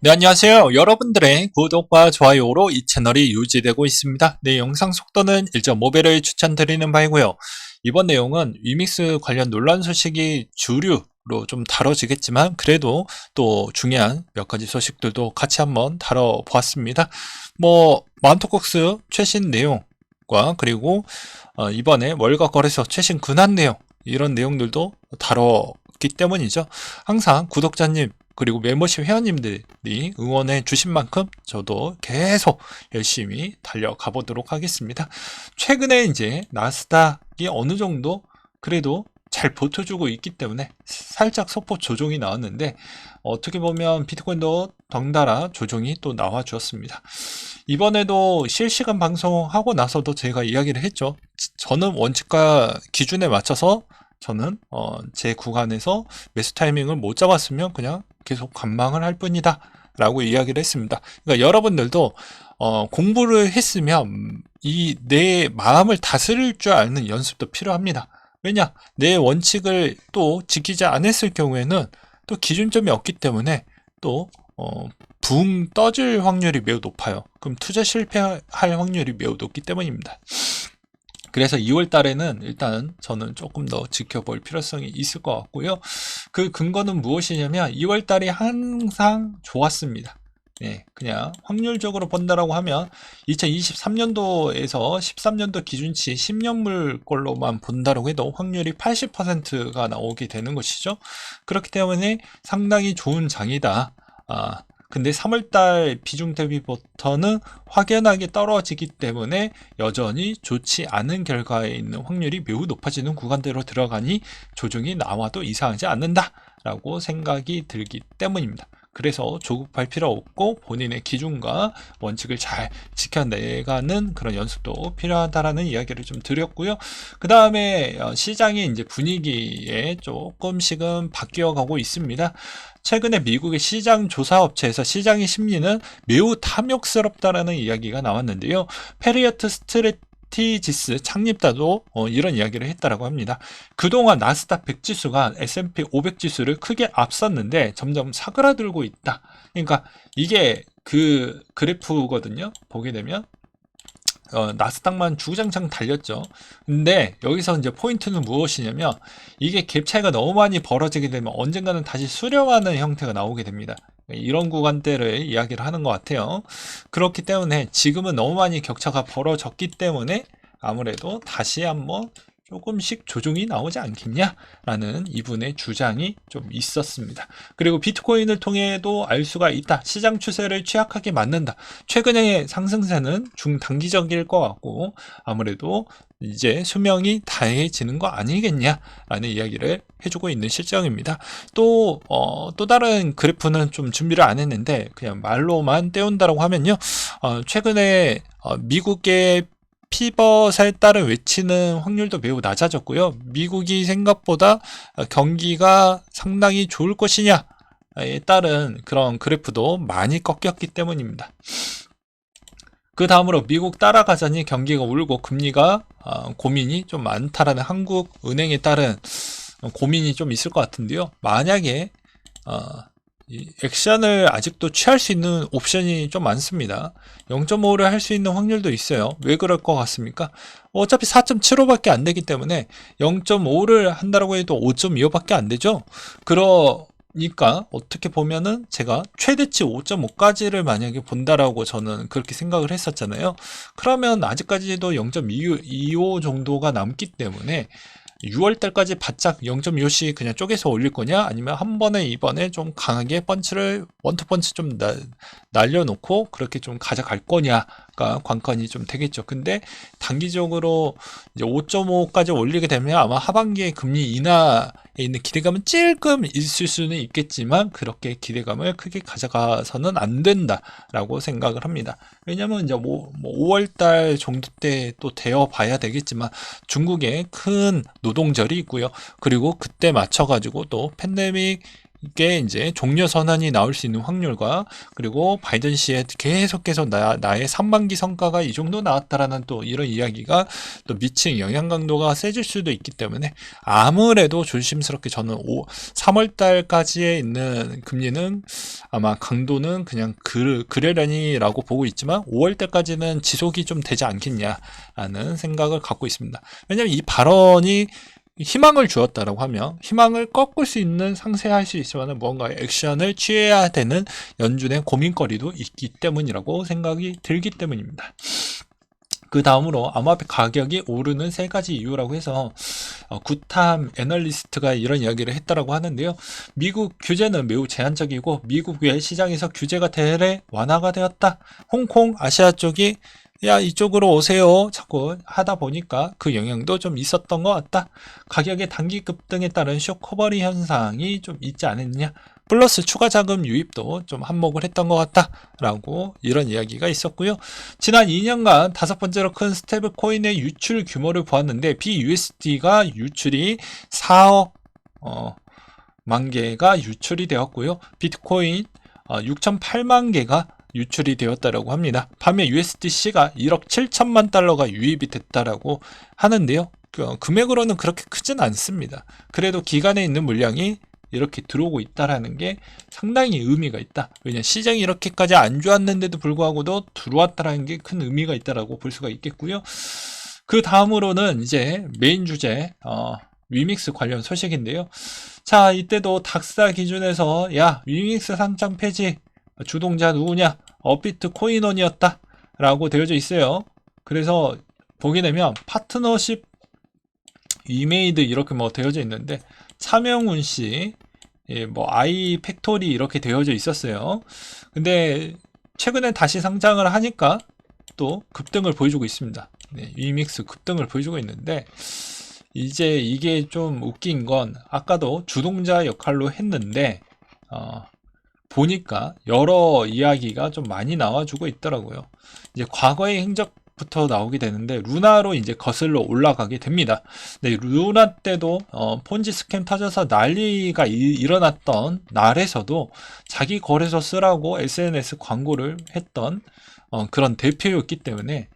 네, 안녕하세요. 여러분들의 구독과 좋아요로 이 채널이 유지되고 있습니다. 네, 영상 속도는 1.5배를 추천드리는 바이고요. 이번 내용은 위믹스 관련 논란 소식이 주류로 좀 다뤄지겠지만 그래도 또 중요한 몇 가지 소식들도 같이 한번 다뤄보았습니다. 마운트콕스 최신 내용과 그리고 이번에 월가 거래소 최신 근황 내용 이런 내용들도 다뤘기 때문이죠. 항상 구독자님 그리고 멤버십 회원님들이 응원해 주신 만큼 저도 계속 열심히 달려가 보도록 하겠습니다. 최근에 이제 나스닥이 어느 정도 그래도 잘 버텨주고 있기 때문에 살짝 소폭 조정이 나왔는데 어떻게 보면 비트코인도 덩달아 조정이 또 나와 주었습니다. 이번에도 실시간 방송하고 나서도 제가 이야기를 했죠. 저는 원칙과 기준에 맞춰서 저는 제 구간에서 매수 타이밍을 못 잡았으면 그냥 계속 관망을 할 뿐이다 라고 이야기를 했습니다. 그러니까 여러분들도 공부를 했으면 이 내 마음을 다스릴 줄 아는 연습도 필요합니다. 왜냐? 내 원칙을 또 지키지 않았을 경우에는 또 기준점이 없기 때문에 또 붕 떠질 확률이 매우 높아요. 그럼 투자 실패할 확률이 매우 높기 때문입니다. 그래서 2월 달에는 일단 저는 조금 더 지켜볼 필요성이 있을 것 같고요. 그 근거는 무엇이냐면 2월 달이 항상 좋았습니다. 네, 그냥 확률적으로 본다라고 하면 2023년도에서 13년도 기준치 10년물 걸로만 본다라고 해도 확률이 80%가 나오게 되는 것이죠. 그렇기 때문에 상당히 좋은 장이다. 근데 3월달 비중 대비부터는 확연하게 떨어지기 때문에 여전히 좋지 않은 결과에 있는 확률이 매우 높아지는 구간대로 들어가니 조정이 나와도 이상하지 않는다 라고 생각이 들기 때문입니다. 그래서 조급할 필요 없고 본인의 기준과 원칙을 잘 지켜내가는 그런 연습도 필요하다라는 이야기를 좀 드렸고요. 그 다음에 시장의 이제 분위기에 조금씩은 바뀌어 가고 있습니다. 최근에 미국의 시장 조사 업체에서 시장의 심리는 매우 탐욕스럽다라는 이야기가 나왔는데요. 페리어트 스트레티지스 창립자도 이런 이야기를 했다라고 합니다. 그동안 나스닥 100 지수가 S&P 500 지수를 크게 앞섰는데 점점 사그라들고 있다. 그러니까 이게 그 그래프거든요. 보게 되면 나스닥만 주구장창 달렸죠. 근데 여기서 이제 포인트는 무엇이냐면 이게 갭 차이가 너무 많이 벌어지게 되면 언젠가는 다시 수렴하는 형태가 나오게 됩니다. 이런 구간대를 이야기를 하는 것 같아요. 그렇기 때문에 지금은 너무 많이 격차가 벌어졌기 때문에 아무래도 다시 한번 조금씩 조정이 나오지 않겠냐라는 이분의 주장이 좀 있었습니다. 그리고 비트코인을 통해도 알 수가 있다. 시장 추세를 취약하게 만든다. 최근의 상승세는 중단기적일 것 같고 아무래도 이제 수명이 다해지는 거 아니겠냐라는 이야기를 해주고 있는 실정입니다. 또 다른 그래프는 좀 준비를 안 했는데 그냥 말로만 떼운다라고 하면요. 최근에 미국의 피벗에 따른 외치는 확률도 매우 낮아졌고요. 미국이 생각보다 경기가 상당히 좋을 것이냐에 따른 그런 그래프도 많이 꺾였기 때문입니다. 그 다음으로 미국 따라가자니 경기가 울고 금리가 고민이 좀 많다라는 한국은행에 따른 고민이 좀 있을 것 같은데요. 만약에 이 액션을 아직도 취할 수 있는 옵션이 좀 많습니다. 0.5를 할 수 있는 확률도 있어요. 왜 그럴 것 같습니까? 어차피 4.75밖에 안 되기 때문에 0.5를 한다고 해도 5.25밖에 안 되죠. 그러니까 어떻게 보면은 제가 최대치 5.5까지를 만약에 본다라고 저는 그렇게 생각을 했었잖아요. 그러면 아직까지도 0.25 정도가 남기 때문에 6월달까지 바짝 0.25씩 그냥 쪼개서 올릴 거냐 아니면 한 번에 이번에 좀 강하게 펀치를 원투펀치 좀 날려놓고 그렇게 좀 가져갈 거냐가 관건이 좀 되겠죠. 근데 단기적으로 이제 5.5까지 올리게 되면 아마 하반기에 금리 인하에 있는 기대감은 조금 있을 수는 있겠지만 그렇게 기대감을 크게 가져가서는 안 된다라고 생각을 합니다. 왜냐면 이제 5월달 정도 때 또 되어 봐야 되겠지만 중국에 큰 노동절이 있고요. 그리고 그때 맞춰가지고 또 팬데믹 게 이제 종료 선언이 나올 수 있는 확률과 그리고 바이든 씨의 계속해서 나의 상반기 성과가 이 정도 나왔다라는 또 이런 이야기가 또 미친 영향 강도가 세질 수도 있기 때문에 아무래도 조심스럽게 저는 3월 달까지에 있는 금리는 아마 강도는 그냥 그러려니라고 보고 있지만 5월 달까지는 지속이 좀 되지 않겠냐라는 생각을 갖고 있습니다. 왜냐하면 이 발언이 희망을 주었다라고 하면 희망을 꺾을 수 있는 상쇄할 수 있지만 뭔가 액션을 취해야 되는 연준의 고민거리도 있기 때문이라고 생각이 들기 때문입니다. 그 다음으로 암호화폐 가격이 오르는 세 가지 이유라고 해서 구탐 애널리스트가 이런 이야기를 했다라고 하는데요. 미국 규제는 매우 제한적이고 미국의 시장에서 규제가 대래 완화가 되었다. 홍콩, 아시아 쪽이 야 이쪽으로 오세요 자꾸 하다 보니까 그 영향도 좀 있었던 것 같다. 가격의 단기 급등에 따른 쇼커버리 현상이 좀 있지 않았냐. 플러스 추가 자금 유입도 좀 한몫을 했던 것 같다 라고 이런 이야기가 있었고요. 지난 2년간 다섯 번째로 큰 스테이블 코인의 유출 규모를 보았는데 BUSD가 유출이 4억 만 개가 유출이 되었고요. 비트코인 6,008만 개가 유출이 되었다라고 합니다. 반면 USDC가 1억 7천만 달러가 유입이 됐다라고 하는데요. 금액으로는 그렇게 크진 않습니다. 그래도 기간에 있는 물량이 이렇게 들어오고 있다라는 게 상당히 의미가 있다. 왜냐하면 시장이 이렇게까지 안 좋았는데도 불구하고도 들어왔다라는 게 큰 의미가 있다라고 볼 수가 있겠고요. 그 다음으로는 이제 메인 주제 위믹스 관련 소식인데요. 자, 이때도 닥사 기준에서 야 위믹스 상장 폐지 주동자 누구냐? 업비트 코인원이었다 라고 되어져 있어요. 그래서 보게 되면 파트너십 이메이드 이렇게 뭐 되어져 있는데 차명훈 씨, 뭐 아이 팩토리 이렇게 되어져 있었어요. 근데 최근에 다시 상장을 하니까 또 급등을 보여주고 있습니다. 네, 위믹스 급등을 보여주고 있는데 이제 이게 좀 웃긴 건 아까도 주동자 역할로 했는데 보니까 여러 이야기가 좀 많이 나와주고 있더라고요. 이제 과거의 행적부터 나오게 되는데 루나로 이제 거슬러 올라가게 됩니다. 네, 루나 때도 폰지 스캠 터져서 난리가 일어났던 날에서도 자기 거래소 쓰라고 SNS 광고를 했던 그런 대표였기 때문에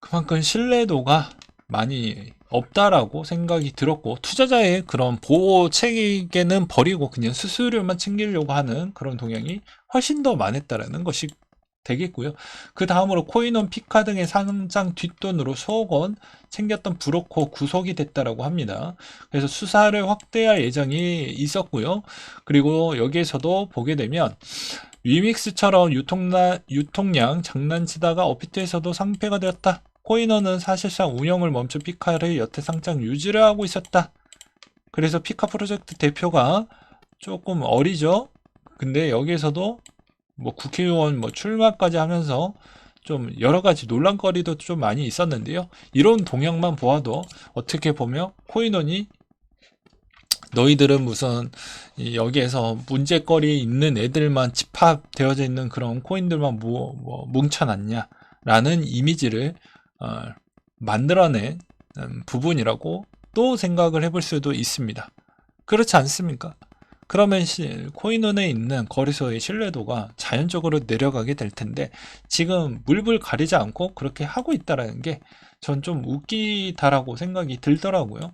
그만큼 신뢰도가 많이 없다라고 생각이 들었고 투자자의 그런 보호 체계는 버리고 그냥 수수료만 챙기려고 하는 그런 동향이 훨씬 더 많았다라는 것이 되겠고요. 그 다음으로 코인원 피카 등의 상장 뒷돈으로 수억 원 챙겼던 브로커 구속이 됐다라고 합니다. 그래서 수사를 확대할 예정이 있었고요. 그리고 여기에서도 보게 되면 위믹스처럼 유통량 장난치다가 업비트에서도 상폐가 되었다. 코인원은 사실상 운영을 멈춰 피카를 여태 상장 유지를 하고 있었다. 그래서 피카 프로젝트 대표가 조금 어리죠. 근데 여기에서도 뭐 국회의원 뭐 출마까지 하면서 좀 여러 가지 논란거리도 좀 많이 있었는데요. 이런 동향만 보아도 어떻게 보면 코인원이 너희들은 무슨 여기에서 문제거리 있는 애들만 집합되어져 있는 그런 코인들만 뭉쳐놨냐 라는 이미지를 만들어낸 부분이라고 또 생각을 해볼 수도 있습니다. 그렇지 않습니까? 그러면 코인원에 있는 거래소의 신뢰도가 자연적으로 내려가게 될 텐데 지금 물불 가리지 않고 그렇게 하고 있다는 게 전 좀 웃기다라고 생각이 들더라고요.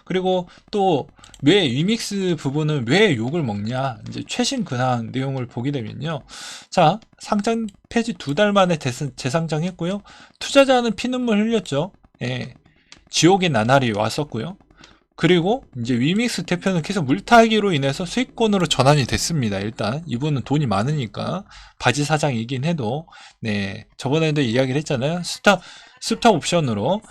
그리고 또 왜 위믹스 부분은 왜 욕을 먹냐 이제 최신 근황 내용을 보게 되면요. 자, 상장 폐지 2달 만에 재상장했고요. 투자자는 피눈물 흘렸죠. 예, 지옥의 나날이 왔었고요. 그리고 이제 위믹스 대표는 계속 물타기로 인해서 수익권으로 전환이 됐습니다. 일단 이분은 돈이 많으니까 바지 사장이긴 해도 네, 저번에도 이야기를 했잖아요. 스탑 옵션으로.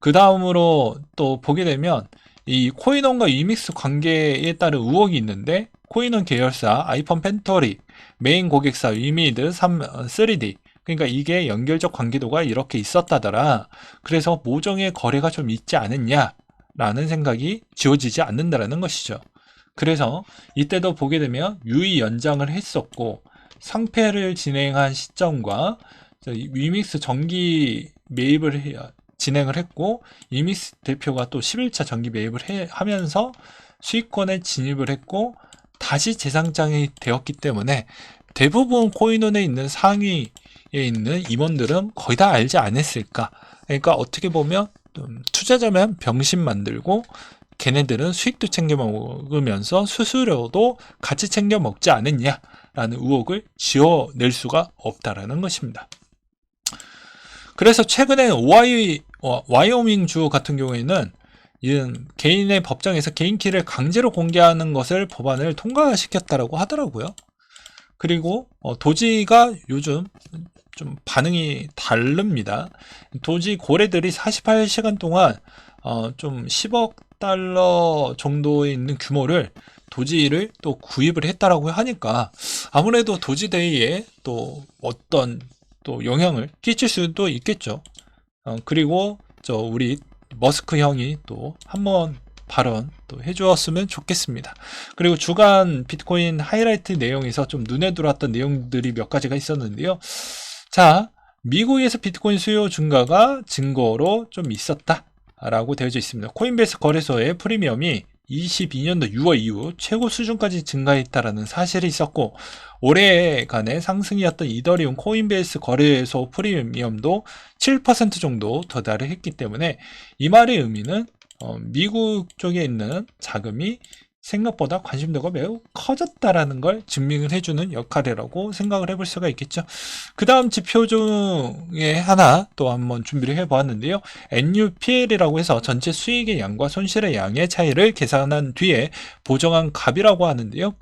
그 다음으로 또 보게 되면 이 코인원과 위믹스 관계에 따른 의혹이 있는데 코인원 계열사 아이폰 펜터리 메인 고객사 위미드 3D 그러니까 이게 연결적 관계도가 이렇게 있었다더라. 그래서 모종의 거래가 좀 있지 않았냐 라는 생각이 지워지지 않는다라는 것이죠. 그래서 이때도 보게 되면 유의 연장을 했었고 상패를 진행한 시점과 위믹스 정기 매입을 진행을 했고 위믹스 대표가 또 11차 정기 매입을 하면서 수익권에 진입을 했고 다시 재상장이 되었기 때문에 대부분 코인원에 있는 상위에 있는 임원들은 거의 다 알지 않았을까. 그러니까 어떻게 보면 투자자면 병신 만들고 걔네들은 수익도 챙겨 먹으면서 수수료도 같이 챙겨 먹지 않았냐라는 의혹을 지어낼 수가 없다라는 것입니다. 그래서 최근에 와이오밍주 같은 경우에는 개인의 법정에서 개인키를 강제로 공개하는 것을 법안을 통과시켰다라고 하더라고요. 그리고 도지가 요즘 좀 반응이 다릅니다. 도지 고래들이 48시간 동안 좀 10억 달러 정도에 있는 규모를 도지를 또 구입을 했다라고 하니까 아무래도 도지데이에 또 어떤 또 영향을 끼칠 수도 있겠죠. 그리고 우리 머스크 형이 또 한번 발언 또 해주었으면 좋겠습니다. 그리고 주간 비트코인 하이라이트 내용에서 좀 눈에 들어왔던 내용들이 몇 가지가 있었는데요. 자, 미국에서 비트코인 수요 증가가 증거로 좀 있었다라고 되어져 있습니다. 코인베이스 거래소의 프리미엄이 22년도 6월 이후 최고 수준까지 증가했다라는 사실이 있었고, 올해간의 상승이었던 이더리움 코인베이스 거래소 프리미엄도 7% 정도 도달을 했기 때문에 이 말의 의미는 미국 쪽에 있는 자금이 생각보다 관심도가 매우 커졌다라는 걸 증명을 해주는 역할이라고 생각을 해볼 수가 있겠죠. 그 다음 지표 중에 하나 또 한번 준비를 해보았는데요. NUPL이라고 해서 전체 수익의 양과 손실의 양의 차이를 계산한 뒤에 보정한 값이라고 하는데요.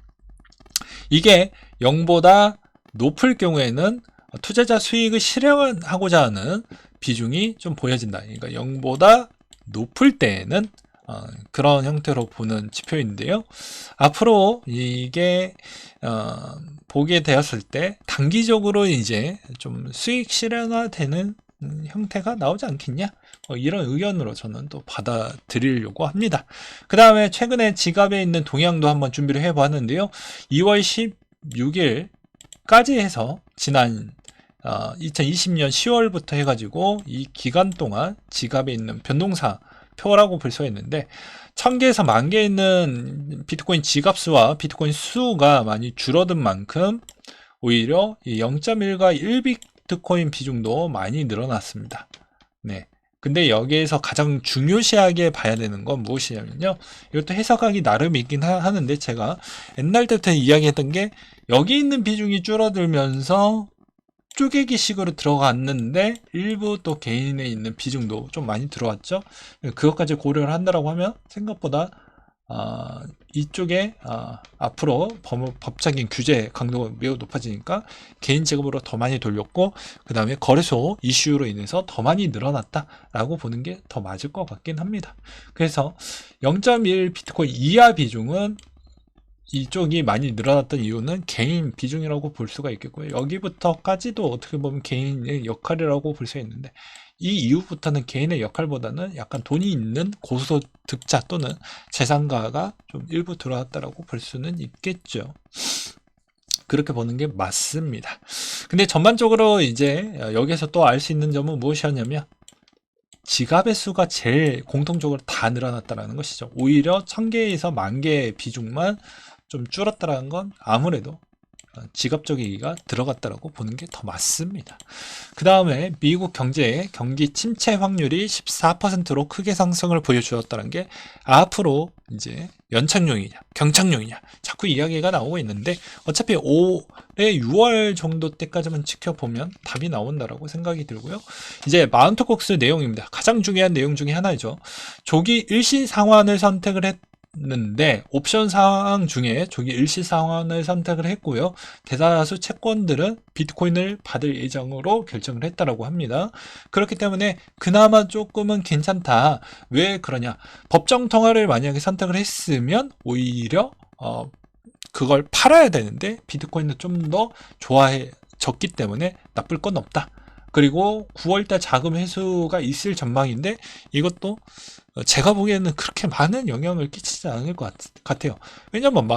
이게 0보다 높을 경우에는 투자자 수익을 실현하고자 하는 비중이 좀 보여진다. 그러니까 0보다 높을 때에는 그런 형태로 보는 지표인데요. 앞으로 이게 보게 되었을 때 단기적으로 이제 좀 수익 실현화되는 형태가 나오지 않겠냐? 이런 의견으로 저는 또 받아들이려고 합니다. 그 다음에 최근에 지갑에 있는 동향도 한번 준비를 해봤는데요. 2월 16일까지 해서 지난 2020년 10월부터 해가지고 이 기간 동안 지갑에 있는 변동사 표라고 볼 수가 있는데 1000개에서 10,000개 있는 비트코인 지갑수와 비트코인 수가 많이 줄어든 만큼 오히려 0.1과 1비트코인 비중도 많이 늘어났습니다. 네. 근데 여기에서 가장 중요시하게 봐야 되는 건 무엇이냐면요. 이것도 해석하기 나름이긴 하는데 제가 옛날 때부터 이야기했던 게 여기 있는 비중이 줄어들면서 쪼개기식으로 들어갔는데 일부 또 개인에 있는 비중도 좀 많이 들어왔죠. 그것까지 고려를 한다라고 하면 생각보다 이쪽에 앞으로 법적인 규제 강도가 매우 높아지니까 개인 지급으로 더 많이 돌렸고 그 다음에 거래소 이슈로 인해서 더 많이 늘어났다라고 보는 게 더 맞을 것 같긴 합니다. 그래서 0.1 비트코인 이하 비중은 이쪽이 많이 늘어났던 이유는 개인 비중이라고 볼 수가 있겠고요. 여기부터까지도 어떻게 보면 개인의 역할이라고 볼 수 있는데 이 이후부터는 개인의 역할보다는 약간 돈이 있는 고소득자 또는 재산가가 좀 일부 들어왔다라고 볼 수는 있겠죠. 그렇게 보는 게 맞습니다. 근데 전반적으로 이제 여기서 또 알 수 있는 점은 무엇이었냐면 지갑의 수가 제일 공통적으로 다 늘어났다는 것이죠. 오히려 1000개에서 10,000개의 비중만 좀 줄었다는 건 아무래도 지갑적이기가 들어갔다라고 보는 게 더 맞습니다. 그 다음에 미국 경제의 경기 침체 확률이 14%로 크게 상승을 보여주었다는 게 앞으로 이제 연착륙이냐 경착륙이냐 자꾸 이야기가 나오고 있는데 어차피 올해 6월 정도 때까지만 지켜보면 답이 나온다라고 생각이 들고요. 이제 마운트 곡스 내용입니다. 가장 중요한 내용 중에 하나죠. 조기 일시 상환을 선택을 했는데 옵션 상황 중에 조기 일시 상환을 선택을 했고요. 대다수 채권들은 비트코인을 받을 예정으로 결정을 했다라고 합니다. 그렇기 때문에 그나마 조금은 괜찮다. 왜 그러냐? 법정 통화를 만약에 선택을 했으면 오히려 그걸 팔아야 되는데 비트코인은 좀 더 좋아졌기 때문에 나쁠 건 없다. 그리고 9월달 자금 회수가 있을 전망인데 이것도 제가 보기에는 그렇게 많은 영향을 끼치지 않을 것 같아요. 왜냐면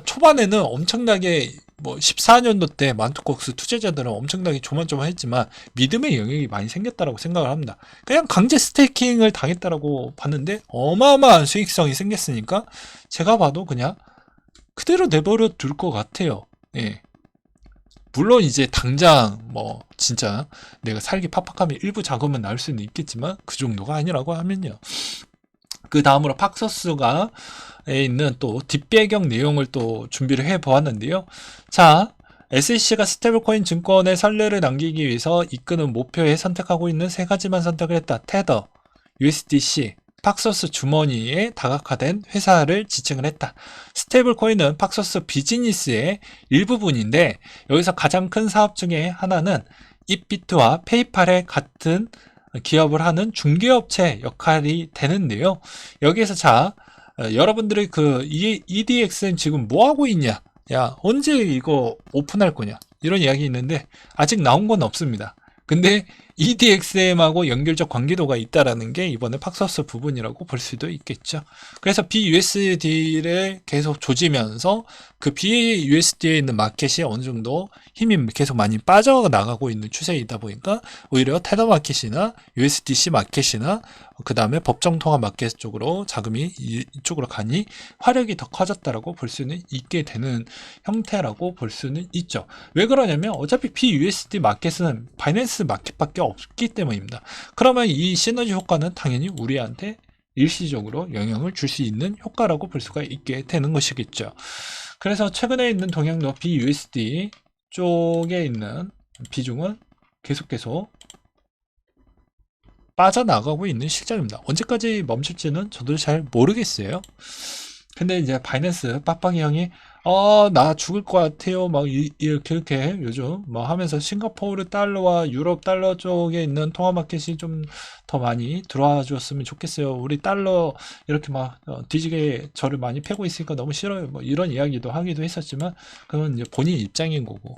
초반에는 엄청나게 14년도 때 만투콕스 투자자들은 엄청나게 조만조만했지만 믿음의 영역이 많이 생겼다라고 생각을 합니다. 그냥 강제 스테이킹을 당했다라고 봤는데 어마어마한 수익성이 생겼으니까 제가 봐도 그냥 그대로 내버려 둘 것 같아요. 예. 물론 이제 당장 뭐 진짜 내가 살기 팍팍하면 일부 자금은 나올 수는 있겠지만 그 정도가 아니라고 하면요. 그 다음으로 팍소스가 있는 또 뒷배경 내용을 또 준비를 해 보았는데요. 자, SEC가 스테이블코인 증권의 선례를 남기기 위해서 이끄는 목표에 선택하고 있는 세 가지만 선택을 했다. 테더, USDC, 팍소스 주머니에 다각화된 회사를 지칭을 했다. 스테이블 코인은 팍소스 비즈니스의 일부분인데 여기서 가장 큰 사업 중에 하나는 입비트와 페이팔의 같은 기업을 하는 중개업체 역할이 되는데요. 여기에서 자, 여러분들이 그 EDX는 지금 뭐 하고 있냐? 야, 언제 이거 오픈할 거냐? 이런 이야기 있는데 아직 나온 건 없습니다. 근데 EDXM하고 연결적 관계도가 있다라는 게 이번에 팍소스 부분이라고 볼 수도 있겠죠. 그래서 BUSD를 계속 조지면서 그 BUSD에 있는 마켓이 어느 정도 힘이 계속 많이 빠져나가고 있는 추세이다 보니까 오히려 테더 마켓이나 USDC 마켓이나 그 다음에 법정통화 마켓 쪽으로 자금이 이쪽으로 가니 화력이 더 커졌다라고 볼 수는 있게 되는 형태라고 볼 수는 있죠. 왜 그러냐면 어차피 BUSD 마켓은 바이낸스 마켓밖에 없기 때문입니다. 그러면 이 시너지 효과는 당연히 우리한테 일시적으로 영향을 줄 수 있는 효과라고 볼 수가 있게 되는 것이겠죠. 그래서 최근에 있는 동향도 BUSD 쪽에 있는 비중은 계속 빠져나가고 있는 실정입니다. 언제까지 멈출지는 저도 잘 모르겠어요. 근데 이제 바이낸스 빡빡이 형이 나 죽을 것 같아요 막 이렇게 요즘 뭐 하면서 싱가포르 달러와 유럽 달러 쪽에 있는 통화 마켓이 좀 더 많이 들어와 줬으면 좋겠어요. 우리 달러 이렇게 막 뒤지게 저를 많이 패고 있으니까 너무 싫어요. 뭐 이런 이야기도 하기도 했었지만 그건 이제 본인 입장인 거고.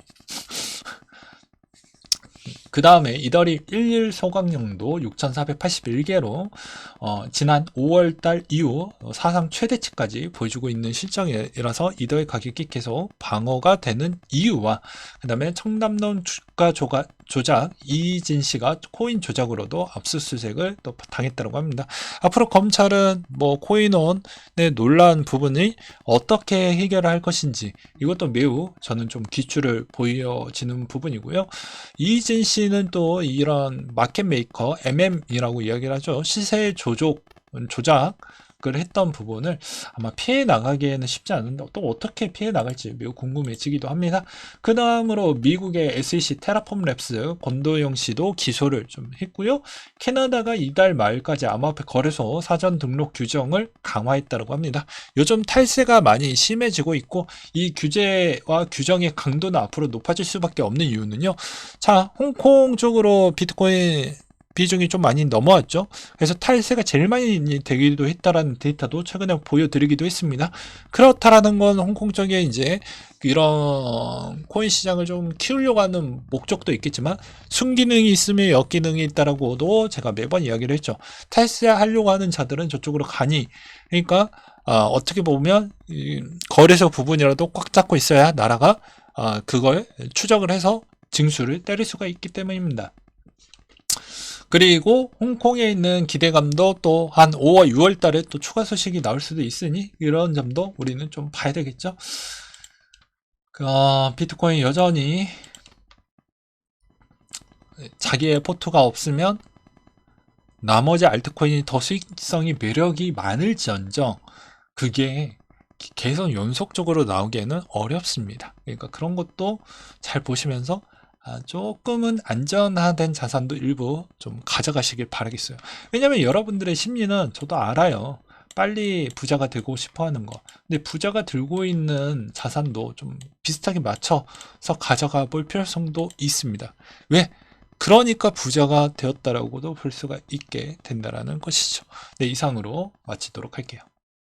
그 다음에 이더리 11 소각량도 6,481개로 지난 5월달 이후 사상 최대치까지 보여주고 있는 실정이라서 이더의 가격이 계속 방어가 되는 이유와 그 다음에 청담론 주가 조작 이진 씨가 코인 조작으로도 압수수색을 또 당했다고 합니다. 앞으로 검찰은 뭐 코인원의 논란 부분이 어떻게 해결을 할 것인지 이것도 매우 저는 좀 기출을 보여지는 부분이고요. 이진 씨는 또 이런 마켓 메이커 MM이라고 이야기를 하죠. 시세 조작을 했던 부분을 아마 피해 나가기에는 쉽지 않은데 또 어떻게 피해 나갈지 매우 궁금해지기도 합니다. 그 다음으로 미국의 SEC 테라폼 랩스 권도영 씨도 기소를 좀 했고요. 캐나다가 이달 말까지 암호화폐 거래소 사전 등록 규정을 강화했다고 합니다. 요즘 탈세가 많이 심해지고 있고 이 규제와 규정의 강도는 앞으로 높아질 수밖에 없는 이유는요. 자, 홍콩 쪽으로 비트코인 비중이 좀 많이 넘어왔죠. 그래서 탈세가 제일 많이 되기도 했다라는 데이터도 최근에 보여드리기도 했습니다. 그렇다라는 건 홍콩 쪽에 이제 이런 코인 시장을 좀 키우려고 하는 목적도 있겠지만 순기능이 있으면 역기능이 있다라고도 제가 매번 이야기를 했죠. 탈세하려고 하는 자들은 저쪽으로 가니 그러니까 어떻게 보면 거래소 부분이라도 꽉 잡고 있어야 나라가 그걸 추적을 해서 징수를 때릴 수가 있기 때문입니다. 그리고 홍콩에 있는 기대감도 또 한 5월, 6월 달에 또 추가 소식이 나올 수도 있으니 이런 점도 우리는 좀 봐야 되겠죠. 비트코인 여전히 자기의 포트가 없으면 나머지 알트코인이 더 수익성이 매력이 많을지언정 그게 계속 연속적으로 나오기에는 어렵습니다. 그러니까 그런 것도 잘 보시면서 조금은 안전화된 자산도 일부 좀 가져가시길 바라겠어요. 왜냐면 여러분들의 심리는 저도 알아요. 빨리 부자가 되고 싶어 하는 거. 근데 부자가 들고 있는 자산도 좀 비슷하게 맞춰서 가져가 볼 필요성도 있습니다. 왜? 그러니까 부자가 되었다라고도 볼 수가 있게 된다라는 것이죠. 네, 이상으로 마치도록 할게요.